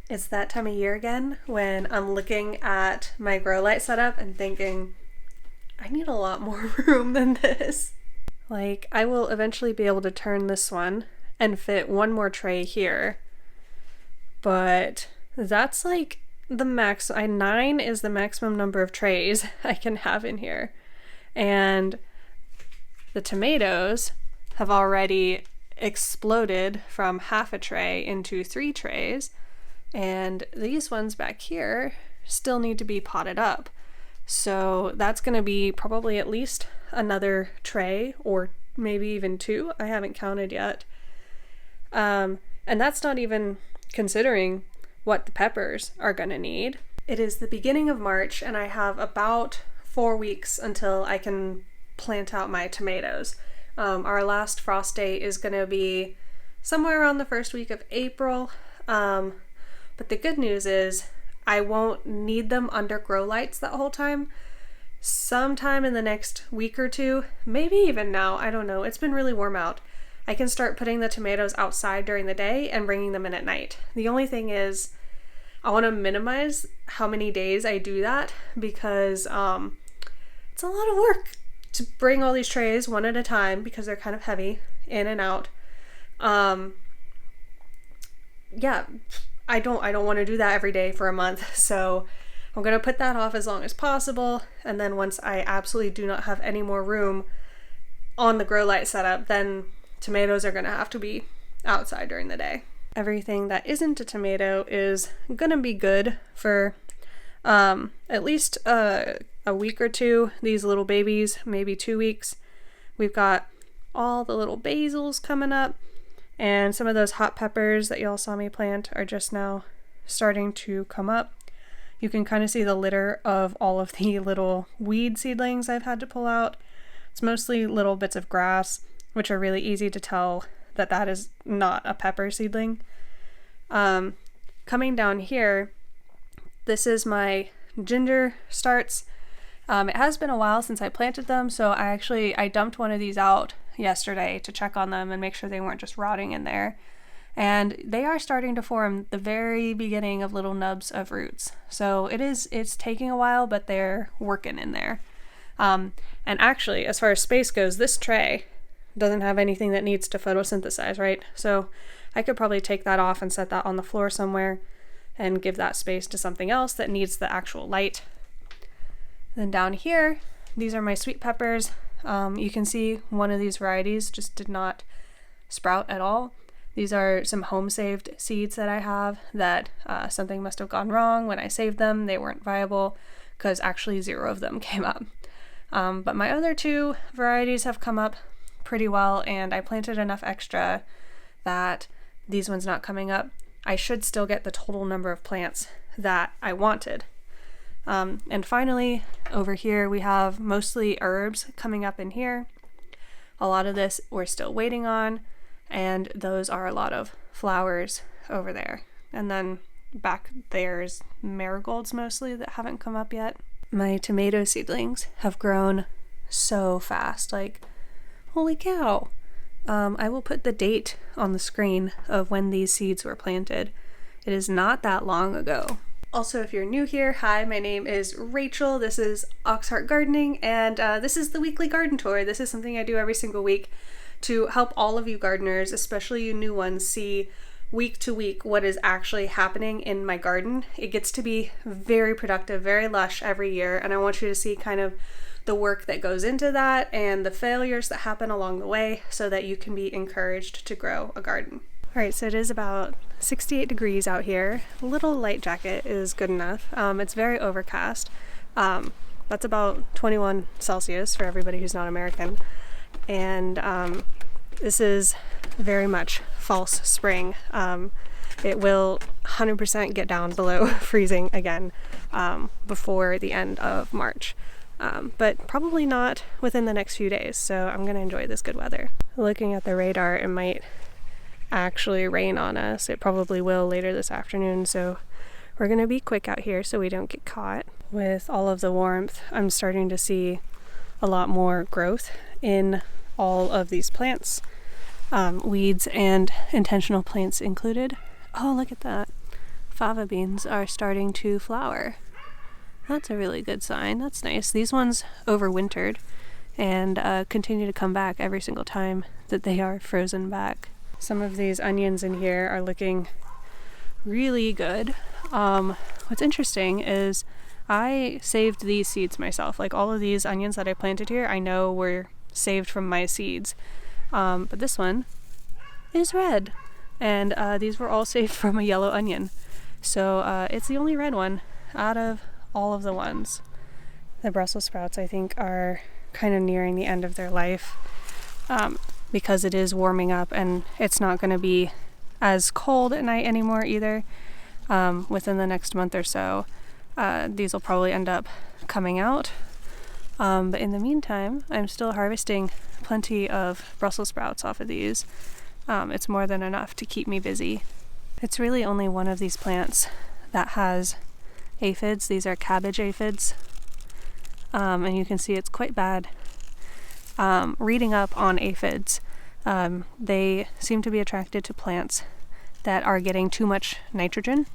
It's that time of year again when I'm looking at my grow light setup and thinking, I need a lot more room than this. Like, I will eventually be able to turn this one and fit one more tray here, but that's like the max. 9 is the maximum number of trays I can have in here. And the tomatoes have already exploded from half a tray into 3 trays. And these ones back here still need to be potted up. So that's going to be probably at least another tray or maybe even 2. I haven't counted yet. And that's not even considering what the peppers are going to need. It is the beginning of March and I have about 4 weeks until I can plant out my tomatoes. Our last frost date is going to be somewhere around the first week of April. But the good news is I won't need them under grow lights that whole time. Sometime in the next week or 2, maybe even now, I don't know. It's been really warm out. I can start putting the tomatoes outside during the day and bringing them in at night. The only thing is I want to minimize how many days I do that because it's a lot of work to bring all these trays one at a time because they're kind of heavy in and out. Yeah. I don't want to do that every day for a month, so I'm going to put that off as long as possible, and then once I absolutely do not have any more room on the grow light setup, then tomatoes are going to have to be outside during the day. Everything that isn't a tomato is going to be good for at least a week or 2. These little babies, maybe 2 weeks. We've got all the little basils coming up. And some of those hot peppers that y'all saw me plant are just now starting to come up. You can kind of see the litter of all of the little weed seedlings I've had to pull out. It's mostly little bits of grass, which are really easy to tell that that is not a pepper seedling. Coming down here, this is my ginger starts. It has been a while since I planted them, so I dumped one of these out yesterday to check on them and make sure they weren't just rotting in there. And they are starting to form the very beginning of little nubs of roots. So it's taking a while, but they're working in there. And actually, as far as space goes, this tray doesn't have anything that needs to photosynthesize, right? So I could probably take that off and set that on the floor somewhere and give that space to something else that needs the actual light. Then down here, these are my sweet peppers. You can see one of these varieties just did not sprout at all. These are some home saved seeds that I have that something must have gone wrong when I saved them. They weren't viable because actually 0 of them came up. But my other 2 varieties have come up pretty well, and I planted enough extra that these ones not coming up, I should still get the total number of plants that I wanted. And finally, over here, we have mostly herbs coming up in here. A lot of this we're still waiting on, and those are a lot of flowers over there. And then back there's marigolds mostly that haven't come up yet. My tomato seedlings have grown so fast, like, holy cow. I will put the date on the screen of when these seeds were planted. It is not that long ago. Also, if you're new here, hi, my name is Rachel. This is Auxhart Gardening, and this is the weekly garden tour. This is something I do every single week to help all of you gardeners, especially you new ones, see week to week what is actually happening in my garden. It gets to be very productive, very lush every year, and I want you to see kind of the work that goes into that and the failures that happen along the way so that you can be encouraged to grow a garden. Alright, so it is about 68 degrees out here. A little light jacket is good enough. It's very overcast. That's about 21 Celsius for everybody who's not American. And this is very much false spring. It will 100% get down below freezing again before the end of March. But probably not within the next few days, so I'm going to enjoy this good weather. Looking at the radar, it might actually rain on us. It probably will later this afternoon, so we're going to be quick out here so we don't get caught. With all of the warmth, I'm starting to see a lot more growth in all of these plants, weeds and intentional plants included. Oh, look at that. fava beans are starting to flower. That's a really good sign. That's nice. These ones overwintered and continue to come back every single time that they are frozen back. Some of these onions in here are looking really good. What's interesting is I saved these seeds myself. Like all of these onions that I planted here, I know were saved from my seeds. But this one is red. And these were all saved from a yellow onion. So it's the only red one out of all of the ones. The Brussels sprouts, I think, are kind of nearing the end of their life because it is warming up and it's not going to be as cold at night anymore either. Within the next month or so, these will probably end up coming out. But in the meantime, I'm still harvesting plenty of Brussels sprouts off of these. It's more than enough to keep me busy. It's really only one of these plants that has aphids. These are cabbage aphids. And you can see it's quite bad. Reading up on aphids, they seem to be attracted to plants that are getting too much nitrogen.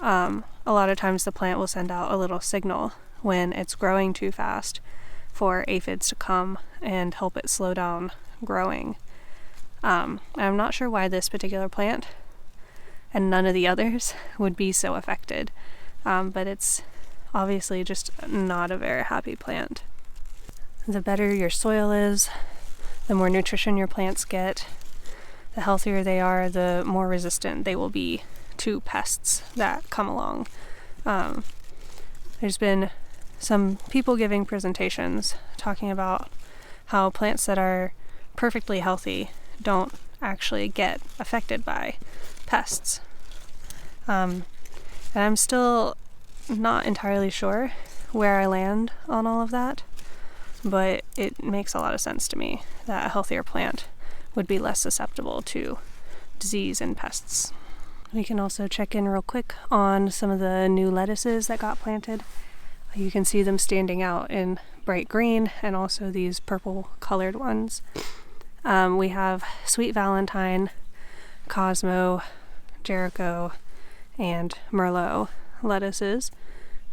A lot of times the plant will send out a little signal when it's growing too fast for aphids to come and help it slow down growing. I'm not sure why this particular plant and none of the others would be so affected, but it's obviously just not a very happy plant. The better your soil is, the more nutrition your plants get, the healthier they are, the more resistant they will be to pests that come along. There's been some people giving presentations talking about how plants that are perfectly healthy don't actually get affected by pests. And I'm still not entirely sure where I land on all of that, but it makes a lot of sense to me that a healthier plant would be less susceptible to disease and pests. We can also check in real quick on some of the new lettuces that got planted. You can see them standing out in bright green and also these purple colored ones. We have Sweet Valentine, Cosmo, Jericho, and Merlot lettuces,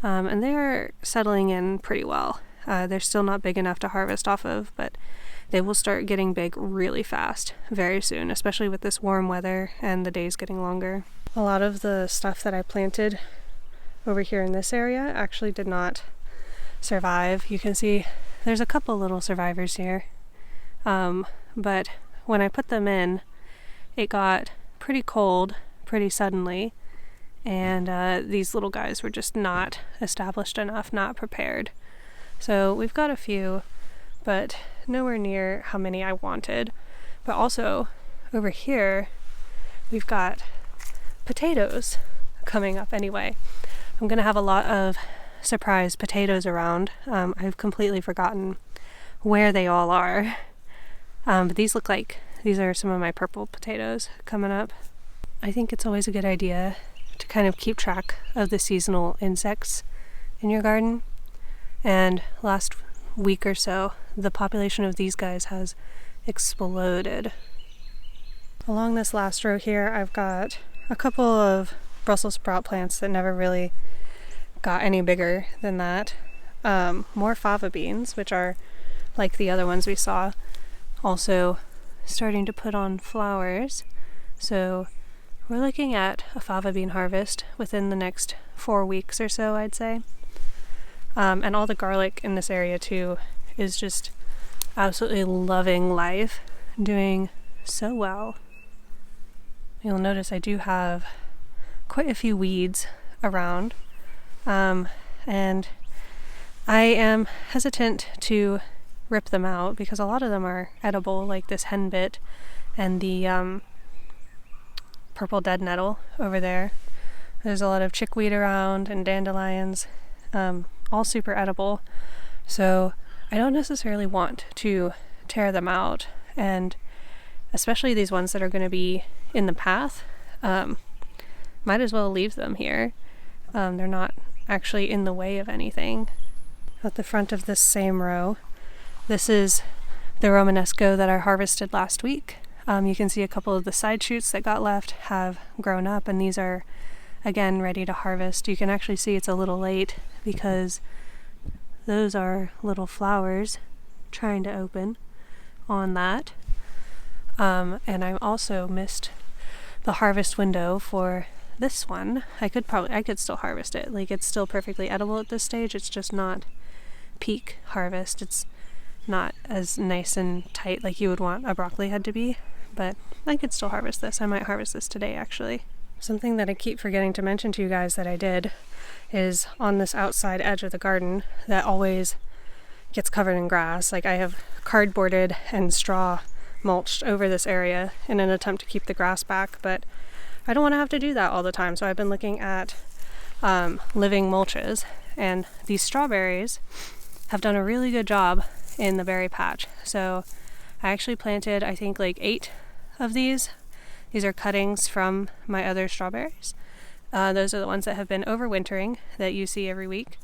and they are settling in pretty well. They're still not big enough to harvest off of, but they will start getting big really fast very soon, especially with this warm weather and the days getting longer. A lot of the stuff that I planted over here in this area actually did not survive. You can see there's a couple little survivors here, but when I put them in, it got pretty cold pretty suddenly, and these little guys were just not established enough, not prepared. So we've got a few, but nowhere near how many I wanted. But also over here we've got potatoes coming up anyway. I'm gonna have a lot of surprise potatoes around. I've completely forgotten where they all are, but these are some of my purple potatoes coming up. I think it's always a good idea to kind of keep track of the seasonal insects in your garden, and last week or so the population of these guys has exploded. Along this last row here I've got a couple of Brussels sprout plants that never really got any bigger than that. More fava beans, which are like the other ones we saw, also starting to put on flowers. So we're looking at a fava bean harvest within the next 4 weeks or so, I'd say. And all the garlic in this area too is just absolutely loving life, doing so well. You'll notice I do have quite a few weeds around, and I am hesitant to rip them out because a lot of them are edible, like this henbit and the purple dead nettle over there. There's a lot of chickweed around and dandelions, all super edible, so I don't necessarily want to tear them out, and especially these ones that are going to be in the path, might as well leave them here. They're not actually in the way of anything. At the front of this same row, this is the Romanesco that I harvested last week. You can see a couple of the side shoots that got left have grown up, and these are again, ready to harvest. You can actually see it's a little late because those are little flowers trying to open on that. And I also missed the harvest window for this one. I could still harvest it. Like, it's still perfectly edible at this stage. It's just not peak harvest. It's not as nice and tight like you would want a broccoli head to be, but I could still harvest this. I might harvest this today, actually. Something that I keep forgetting to mention to you guys that I did is on this outside edge of the garden that always gets covered in grass. Like, I have cardboarded and straw mulched over this area in an attempt to keep the grass back, but I don't want to have to do that all the time. So I've been looking at living mulches, and these strawberries have done a really good job in the berry patch. So I actually planted, I think, like 8 of these. These are cuttings from my other strawberries. Those are the ones that have been overwintering that you see every week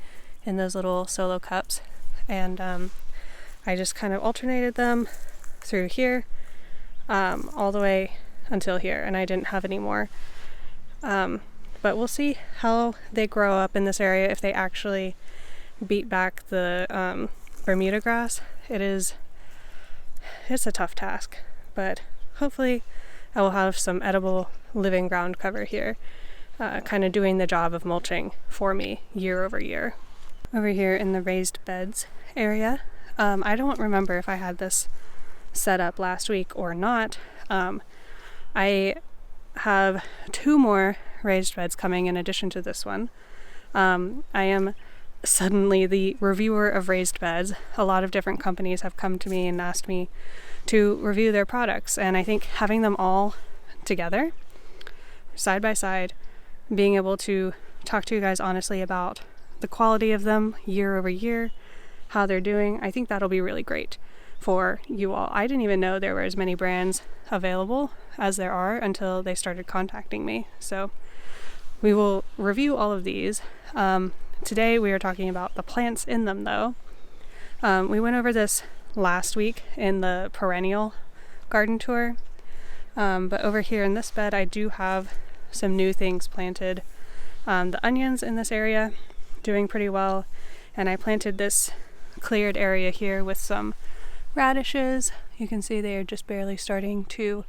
in those little solo cups. And I just kind of alternated them through here all the way until here, and I didn't have any more. But we'll see how they grow up in this area, if they actually beat back the Bermuda grass. It's a tough task, but hopefully I will have some edible living ground cover here, kind of doing the job of mulching for me year over year. Over here in the raised beds area, I don't remember if I had this set up last week or not. I have 2 more raised beds coming in addition to this one. I am suddenly the reviewer of raised beds. A lot of different companies have come to me and asked me to review their products, and I think having them all together, side by side, being able to talk to you guys honestly about the quality of them year over year, how they're doing, I think that'll be really great for you all. I didn't even know there were as many brands available as there are until they started contacting me. So we will review all of these. Today we are talking about the plants in them, though. We went over this last week in the perennial garden tour, but over here in this bed I do have some new things planted. The onions in this area doing pretty well, and I planted this cleared area here with some radishes. You can see they are just barely starting to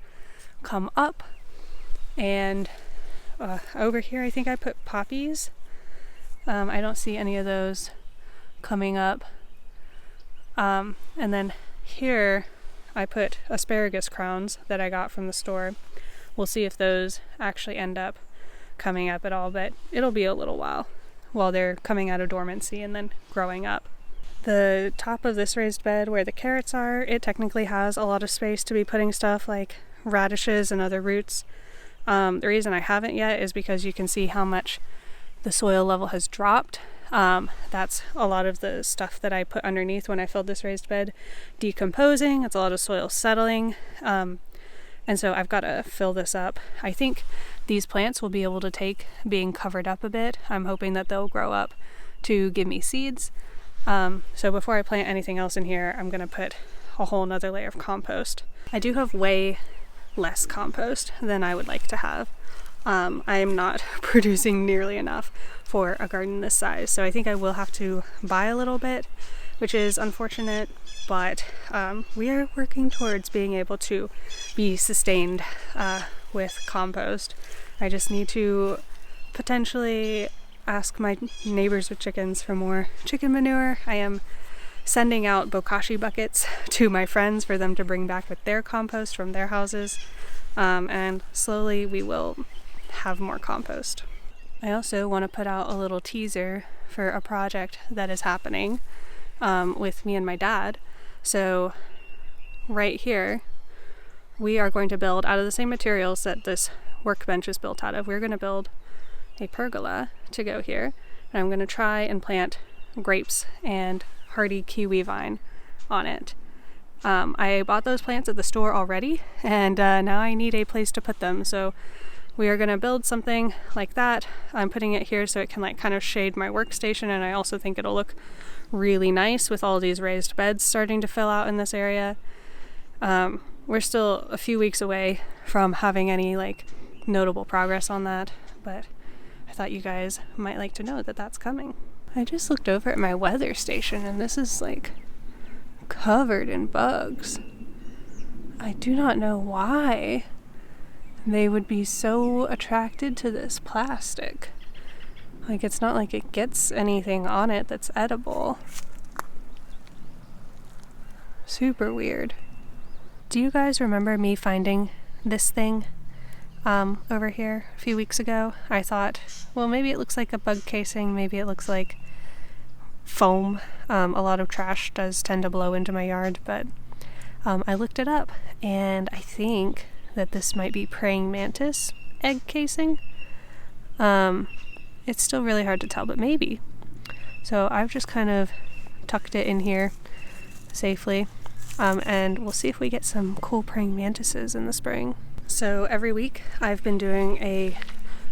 come up, and over here I think I put poppies. I don't see any of those coming up, and then here I put asparagus crowns that I got from the store. We'll see if those actually end up coming up at all, but it'll be a little while they're coming out of dormancy and then growing up. The top of this raised bed where the carrots are, it technically has a lot of space to be putting stuff like radishes and other roots. The reason I haven't yet is because you can see how much the soil level has dropped. That's a lot of the stuff that I put underneath when I filled this raised bed decomposing. It's a lot of soil settling. And so I've got to fill this up. I think these plants will be able to take being covered up a bit. I'm hoping that they'll grow up to give me seeds. So before I plant anything else in here, I'm going to put a whole nother layer of compost. I do have way less compost than I would like to have. I am not producing nearly enough for a garden this size, so I think I will have to buy a little bit, which is unfortunate, but we are working towards being able to be sustained with compost. I just need to potentially ask my neighbors with chickens for more chicken manure. I am sending out bokashi buckets to my friends for them to bring back with their compost from their houses, and slowly we will have more compost. I also want to put out a little teaser for a project that is happening with me and my dad. So right here we are going to build out of the same materials that this workbench is built out of. We're going to build a pergola to go here, and I'm going to try and plant grapes and hardy kiwi vine on it. I bought those plants at the store already, and now I need a place to put them, so we are going to build something like that. I'm putting it here so it can like kind of shade my workstation, and I also think it'll look really nice with all these raised beds starting to fill out in this area. We're still a few weeks away from having any like notable progress on that, but I thought you guys might like to know that that's coming. I just looked over at my weather station and this is like covered in bugs. I do not know why they would be so attracted to this plastic. Like, it's not like it gets anything on it that's edible. Super weird. Do you guys remember me finding this thing over here a few weeks ago? I thought, well, maybe it looks like a bug casing, maybe it looks like foam. A lot of trash does tend to blow into my yard, but I looked it up, and I think that this might be praying mantis egg casing. It's still really hard to tell, but maybe. So I've just kind of tucked it in here safely, and we'll see if we get some cool praying mantises in the spring. So every week I've been doing a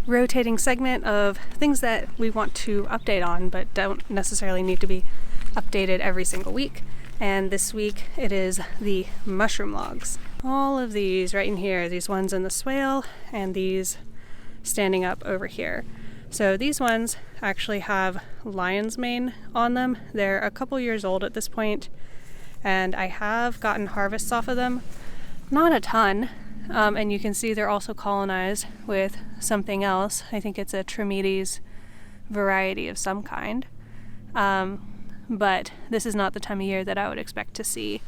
rotating segment of things that we want to update on, but don't necessarily need to be updated every single week. And this week it is the mushroom logs. All of these right in here, these ones in the swale and these standing up over here. So these ones actually have lion's mane on them. They're a couple years old at this point, and I have gotten harvests off of them. Not a ton, and you can see they're also colonized with something else. I think it's a Trametes variety of some kind. But this is not the time of year that I would expect to see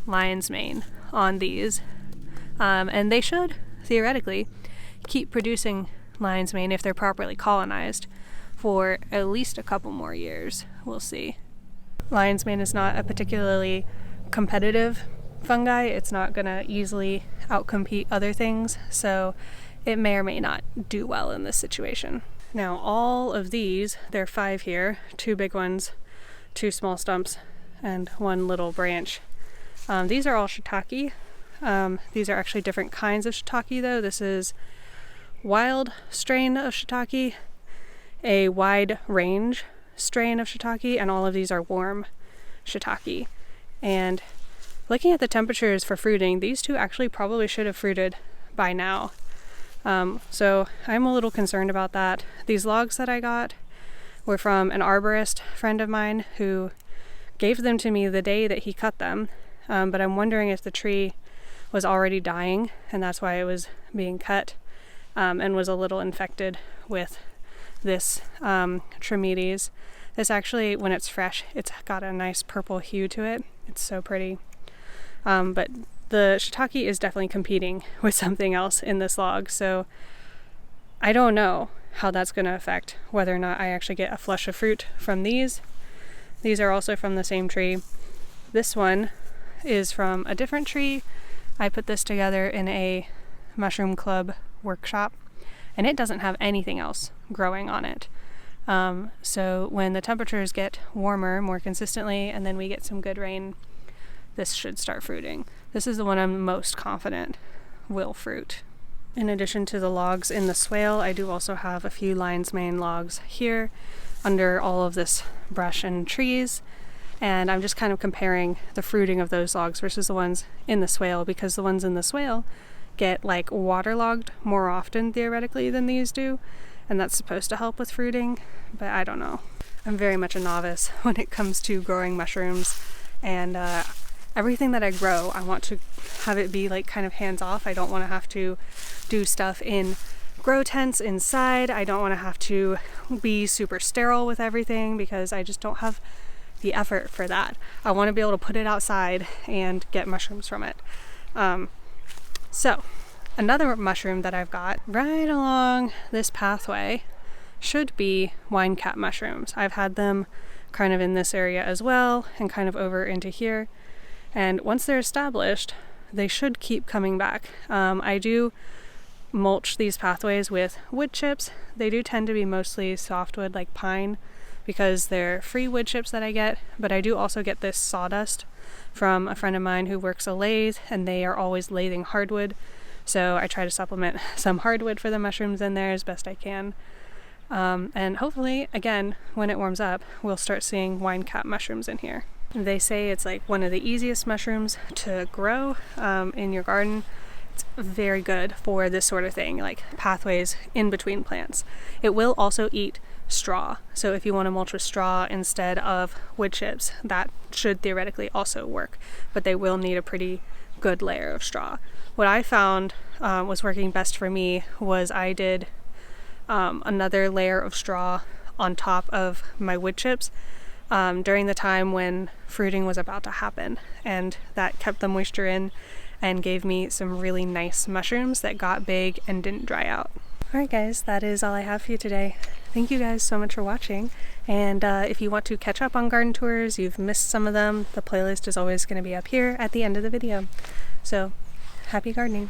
lion's mane on these. And they should, theoretically, keep producing lion's mane if they're properly colonized for at least a couple more years. We'll see. Lion's mane is not a particularly competitive fungi. It's not going to easily outcompete other things, so it may or may not do well in this situation. Now, all of these, there are 5 here, 2 big ones, 2 small stumps, and 1 little branch. These are all shiitake. These are actually different kinds of shiitake though. This is wild strain of shiitake, a wide range strain of shiitake, and all of these are warm shiitake. And looking at the temperatures for fruiting, these 2 actually probably should have fruited by now. So I'm a little concerned about that. These logs that I got were from an arborist friend of mine who gave them to me the day that he cut them, but I'm wondering if the tree was already dying and that's why it was being cut, and was a little infected with this Trametes. This actually, when it's fresh, it's got a nice purple hue to it. It's so pretty. But the shiitake is definitely competing with something else in this log, so I don't know how that's going to affect whether or not I actually get a flush of fruit from these. These are also from the same tree. This one is from a different tree. I put this together in a mushroom club workshop, and it doesn't have anything else growing on it. So when the temperatures get warmer more consistently and then we get some good rain, this should start fruiting. This is the one I'm most confident will fruit. In addition to the logs in the swale, I do also have a few lion's mane logs here under all of this brush and trees, and I'm just kind of comparing the fruiting of those logs versus the ones in the swale, because the ones in the swale get like waterlogged more often theoretically than these do, and that's supposed to help with fruiting, but I don't know. I'm very much a novice when it comes to growing mushrooms, and everything that I grow, I want to have it be like kind of hands-off. I don't want to have to do stuff in grow tents inside. I don't want to have to be super sterile with everything because I just don't have the effort for that. I want to be able to put it outside and get mushrooms from it. So another mushroom that I've got right along this pathway should be wine cap mushrooms. I've had them kind of in this area as well and kind of over into here. And once they're established, they should keep coming back. I do mulch these pathways with wood chips. They do tend to be mostly softwood like pine because they're free wood chips that I get, but I do also get this sawdust from a friend of mine who works a lathe, and they are always lathing hardwood. So I try to supplement some hardwood for the mushrooms in there as best I can. And hopefully, again, when it warms up, we'll start seeing wine cap mushrooms in here. They say it's like one of the easiest mushrooms to grow in your garden, It's very good for this sort of thing, like pathways in between plants. It will also eat straw, so if you want to mulch with straw instead of wood chips, that should theoretically also work, but they will need a pretty good layer of straw. What I found was working best for me was I did another layer of straw on top of my wood chips during the time when fruiting was about to happen, and that kept the moisture in and gave me some really nice mushrooms that got big and didn't dry out. Alright guys, that is all I have for you today. Thank you guys so much for watching, and if you want to catch up on garden tours, you've missed some of them, the playlist is always going to be up here at the end of the video. So, happy gardening!